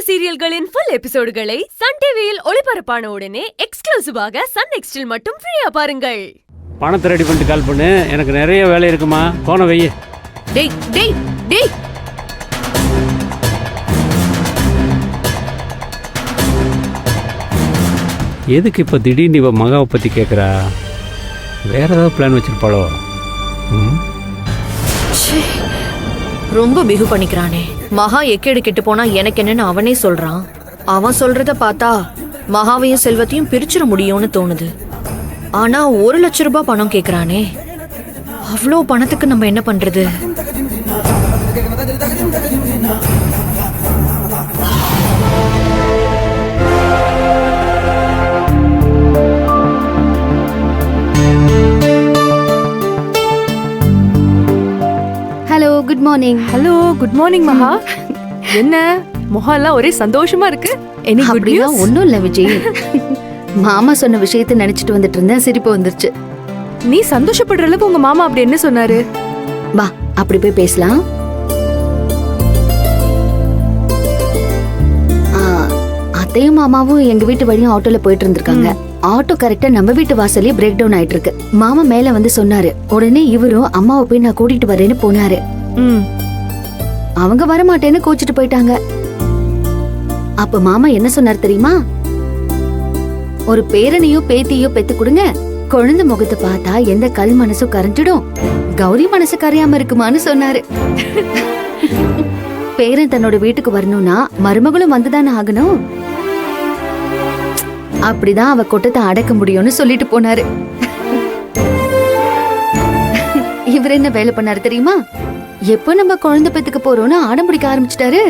சீரியல்களின் full எபிசோடுகளை Sun டிவியில் ஒளிபரப்பான உடனே எக்ஸ்க்ளூசிவாக சன் நெக்ஸ்டில் மட்டும் ஃப்ரீயா பாருங்கள். பணத்தை ரெடி பண்ணிட்டு கால் பண்ணு, எனக்கு நிறைய வேலை இருக்குமா. போன வெய்ய. டேய் டேய் டேய், எதுக்கு இப்போ திடீர்னு இவ மகாவை பற்றி கேட்குறா? வேற ஏதாவது பிளான் வச்சிருப்பாளோ? ரொம்ப பிகு பண்ணிக்கிறானே. மகா எக்கேடு கெட்டு போனா எனக்கு என்னன்னு அவனே சொல்றான். அவன் சொல்றத பார்த்தா மகாவையும் செல்வத்தையும் பிரிச்சிட முடியும்னு தோணுது. ஆனா 1,00,000 ரூபாய் பணம் கேக்குறானே. அவ்வளோ பணத்துக்கு நம்ம என்ன பண்றது? Hello, good morning. Hello, good morning மகா. என்ன முகம்லாம் ஒரே சந்தோஷமா இருக்கு? அப்படிலாம் ஒன்றும் இல்லை விஜய். மாமா சொன்ன விஷயத்தை நினைச்சிட்டு வந்துட்டு இருந்தேன், சிரிப்பு வந்துருச்சு. நீ சந்தோஷப்படுற அளவுக்கு உங்க மாமா அப்படி என்ன சொன்னாரு? வா, அப்படி போய் பேசலாம். அத்தையும் மாமாவும் எங்க வீட்டு வழியும் ஆட்டோல போயிட்டு இருந்திருக்காங்க. ஆட்டோ கரெக்டா நம்ம வீட்டு வாசலே பிரேக் டவுன் ஆயிட்டு இருக்கு. மாமா மேல வந்து சொன்னாரு. உடனே இவரும் அம்மாவை போய் நான் கூட்டிட்டு வரேன்னு போனாரு. அவங்க வர மாட்டேன்னு கோச்சிட்டு போயிட்டாங்க. அப்ப மாமா என்ன சொன்னார் தெரியுமா? ஒரு பேரனையோ பேத்தியோ பெத்து கொடுங்க, குழந்தை முகத்தை பார்த்தா எந்த கல் மனசும் கரைஞ்சிடும், கௌரி மனசு கரையாம இருக்குமான்னு சொன்னாரு. பேரன் தன்னோட வீட்டுக்கு வரணும்னா மருமகளும் வந்துதானே ஆகணும். அப்படிதான் அவ கொட்டத்தை அடக்க முடியும்னு சொல்லிட்டு போனாரு. இவர் என்ன வேலை பண்ணாரு தெரியுமா? எப்ப நம்ம குழந்தை பெத்துக்க போறோம்னு ஆடம் பிடிக்க ஆரம்பிச்சிட்டாரு.